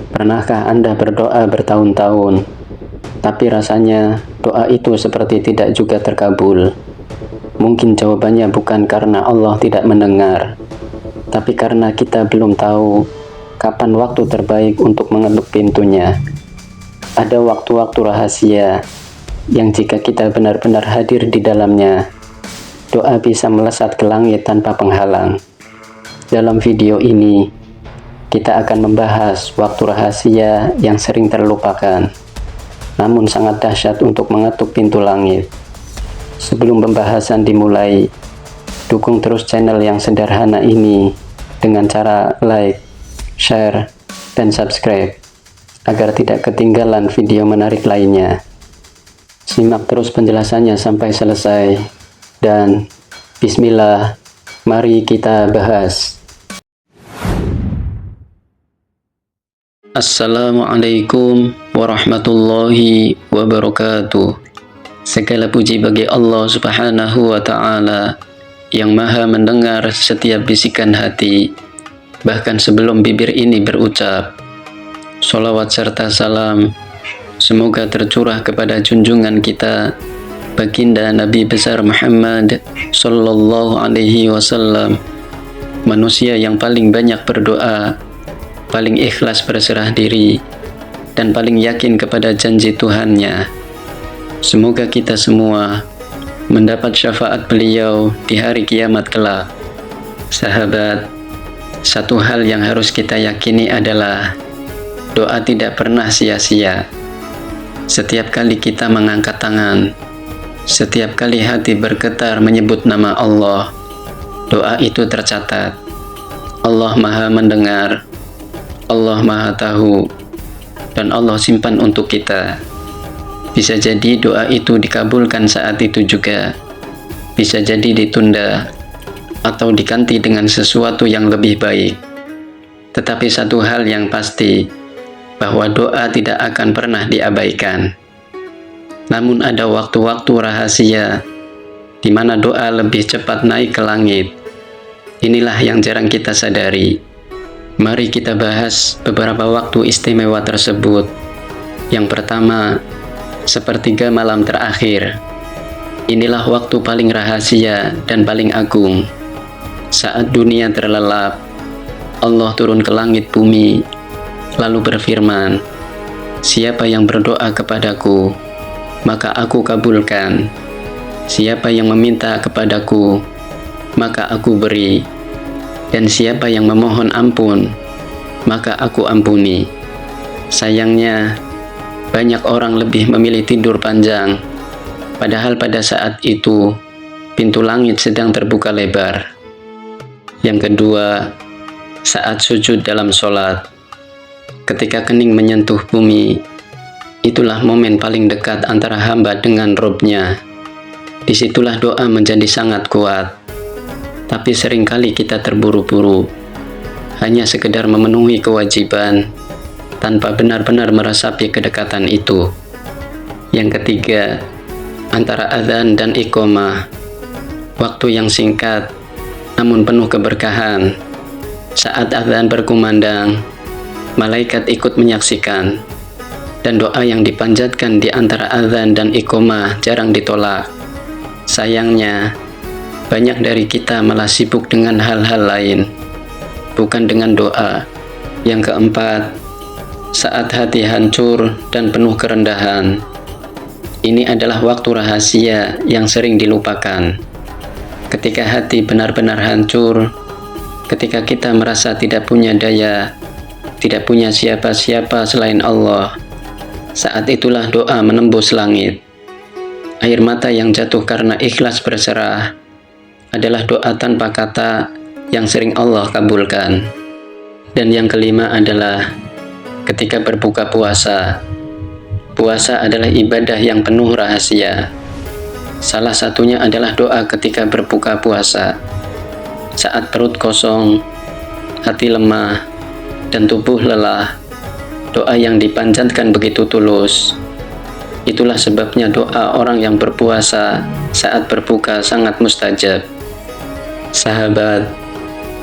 Pernahkah Anda berdoa bertahun-tahun, tapi rasanya doa itu seperti tidak juga terkabul? Mungkin jawabannya bukan karena Allah tidak mendengar, tapi karena kita belum tahu kapan waktu terbaik untuk mengetuk pintunya. Ada waktu-waktu rahasia yang jika kita benar-benar hadir di dalamnya, doa bisa melesat ke langit tanpa penghalang. Dalam video ini, kita akan membahas waktu rahasia yang sering terlupakan, namun sangat dahsyat untuk mengetuk pintu langit. Sebelum pembahasan dimulai, dukung terus channel yang sederhana ini dengan cara like, share, dan subscribe, agar tidak ketinggalan video menarik lainnya. Simak terus penjelasannya sampai selesai, dan bismillah, mari kita bahas. Assalamualaikum warahmatullahi wabarakatuh. Segala puji bagi Allah Subhanahu wa Ta'ala yang Maha mendengar setiap bisikan hati, bahkan sebelum bibir ini berucap. Sholawat serta salam semoga tercurah kepada junjungan kita, baginda Nabi besar Muhammad Sallallahu Alaihi Wasallam, manusia yang paling banyak berdoa, paling ikhlas berserah diri, dan paling yakin kepada janji Tuhannya. Semoga kita semua mendapat syafaat beliau di hari kiamat kelak. Sahabat, satu hal yang harus kita yakini adalah doa tidak pernah sia-sia. Setiap kali kita mengangkat tangan, setiap kali hati bergetar menyebut nama Allah, doa itu tercatat. Allah Maha mendengar, Allah Maha tahu, dan Allah simpan untuk kita. Bisa jadi doa itu dikabulkan saat itu juga, bisa jadi ditunda, atau diganti dengan sesuatu yang lebih baik. Tetapi satu hal yang pasti, bahwa doa tidak akan pernah diabaikan. Namun ada waktu-waktu rahasia, di mana doa lebih cepat naik ke langit. Inilah yang jarang kita sadari. Mari kita bahas beberapa waktu istimewa tersebut. Yang pertama, sepertiga malam terakhir. Inilah waktu paling rahasia dan paling agung. Saat dunia terlelap, Allah turun ke langit bumi, lalu berfirman, "Siapa yang berdoa kepadaku, maka aku kabulkan. Siapa yang meminta kepadaku, maka aku beri. Dan siapa yang memohon ampun, maka aku ampuni." Sayangnya, banyak orang lebih memilih tidur panjang, padahal pada saat itu, pintu langit sedang terbuka lebar. Yang kedua, saat sujud dalam sholat. Ketika kening menyentuh bumi, itulah momen paling dekat antara hamba dengan Robnya. Disitulah doa menjadi sangat kuat. Tapi seringkali kita terburu-buru, hanya sekedar memenuhi kewajiban, tanpa benar-benar meresapi kedekatan itu. Yang ketiga, antara adzan dan iqamah. Waktu yang singkat, namun penuh keberkahan. Saat adzan berkumandang, malaikat ikut menyaksikan, dan doa yang dipanjatkan di antara adzan dan iqamah jarang ditolak. Sayangnya, banyak dari kita malah sibuk dengan hal-hal lain, bukan dengan doa. Yang keempat, saat hati hancur dan penuh kerendahan. Ini adalah waktu rahasia yang sering dilupakan. Ketika hati benar-benar hancur, ketika kita merasa tidak punya daya, tidak punya siapa-siapa selain Allah, saat itulah doa menembus langit. Air mata yang jatuh karena ikhlas berserah adalah doa tanpa kata yang sering Allah kabulkan. Dan yang kelima adalah ketika berbuka puasa. Puasa adalah ibadah yang penuh rahasia. Salah satunya adalah doa ketika berbuka puasa. Saat perut kosong, hati lemah, dan tubuh lelah, doa yang dipanjatkan begitu tulus. Itulah sebabnya doa orang yang berpuasa saat berbuka sangat mustajab. Sahabat,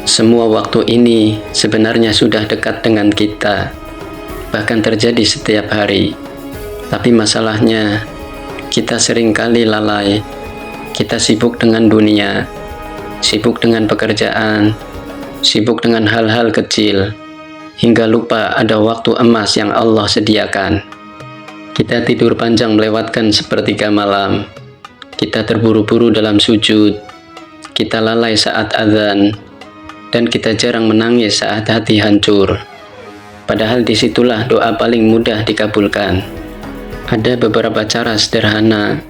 semua waktu ini sebenarnya sudah dekat dengan kita. bahkan terjadi setiap hari. Tapi masalahnya, kita seringkali lalai. Kita sibuk dengan dunia, sibuk dengan pekerjaan, sibuk dengan hal-hal kecil, hingga lupa ada waktu emas yang Allah sediakan. Kita tidur panjang melewatkan sepertiga malam. Kita terburu-buru dalam sujud. Kita lalai saat azan. Dan kita jarang menangis saat hati hancur. Padahal disitulah doa paling mudah dikabulkan. Ada beberapa cara sederhana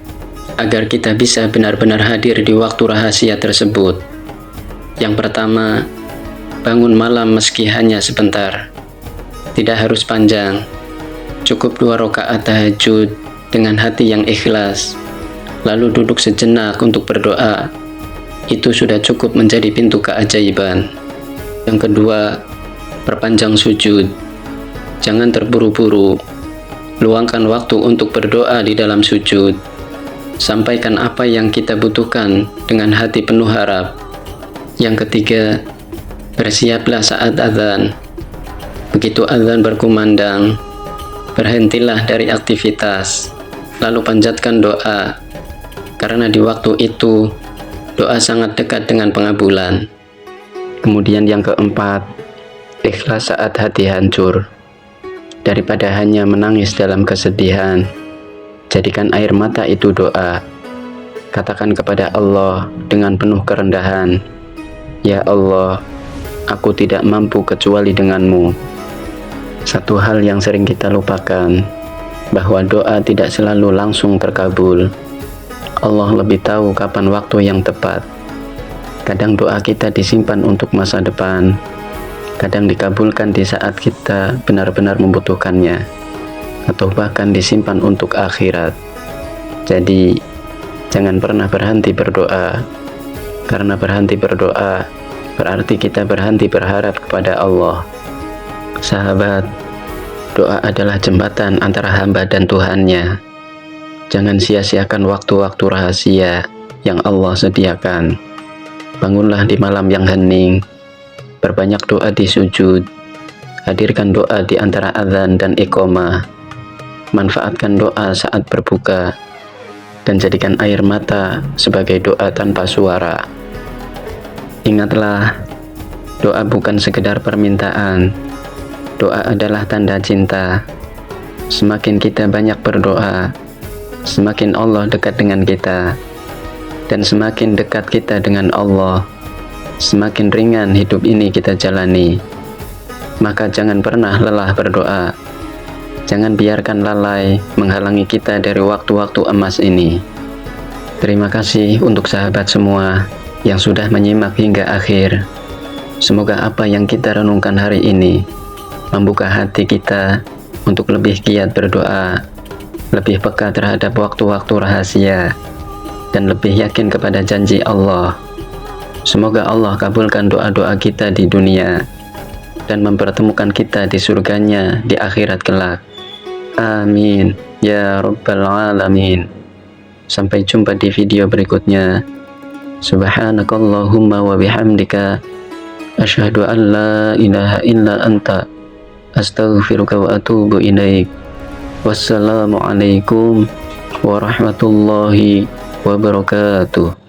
agar kita bisa benar-benar hadir di waktu rahasia tersebut. Yang pertama, bangun malam meski hanya sebentar. Tidak harus panjang, cukup 2 rakaat tahajud dengan hati yang ikhlas, lalu duduk sejenak untuk berdoa. Itu sudah cukup menjadi pintu keajaiban. Yang kedua, perpanjang sujud. Jangan terburu-buru. Luangkan waktu untuk berdoa di dalam sujud. Sampaikan apa yang kita butuhkan dengan hati penuh harap. Yang ketiga, bersiaplah saat azan. Begitu azan berkumandang, berhentilah dari aktivitas, lalu panjatkan doa. Karena di waktu itu, doa sangat dekat dengan pengabulan. Kemudian yang keempat, ikhlas saat hati hancur. Daripada hanya menangis dalam kesedihan, jadikan air mata itu doa. Katakan kepada Allah dengan penuh kerendahan, "Ya Allah, aku tidak mampu kecuali denganmu." Satu hal yang sering kita lupakan, bahwa doa tidak selalu langsung terkabul. Allah lebih tahu kapan waktu yang tepat. Kadang doa kita disimpan untuk masa depan, kadang dikabulkan di saat kita benar-benar membutuhkannya, atau bahkan disimpan untuk akhirat. Jadi, jangan pernah berhenti berdoa, karena berhenti berdoa berarti kita berhenti berharap kepada Allah. Sahabat, doa adalah jembatan antara hamba dan Tuhannya. Jangan sia-siakan waktu-waktu rahasia yang Allah sediakan. Bangunlah di malam yang hening, berbanyak doa di sujud, hadirkan doa di antara azan dan iqamah, manfaatkan doa saat berbuka, dan jadikan air mata sebagai doa tanpa suara. Ingatlah, doa bukan sekedar permintaan, doa adalah tanda cinta. Semakin kita banyak berdoa, semakin Allah dekat dengan kita, dan semakin dekat kita dengan Allah, semakin ringan hidup ini kita jalani. Maka jangan pernah lelah berdoa. Jangan biarkan lalai menghalangi kita dari waktu-waktu emas ini. Terima kasih untuk sahabat semua yang sudah menyimak hingga akhir. Semoga apa yang kita renungkan hari ini membuka hati kita untuk lebih giat berdoa, lebih peka terhadap waktu-waktu rahasia, dan lebih yakin kepada janji Allah. Semoga Allah kabulkan doa-doa kita di dunia dan mempertemukan kita di surganya di akhirat kelak. Amin ya rabbal alamin. Sampai jumpa di video berikutnya. Subhanakallahumma wa bihamdika, asyhadu an la ilaha illa anta, astaghfiruka wa atubu ilaik. Wassalamualaikum warahmatullahi wabarakatuh.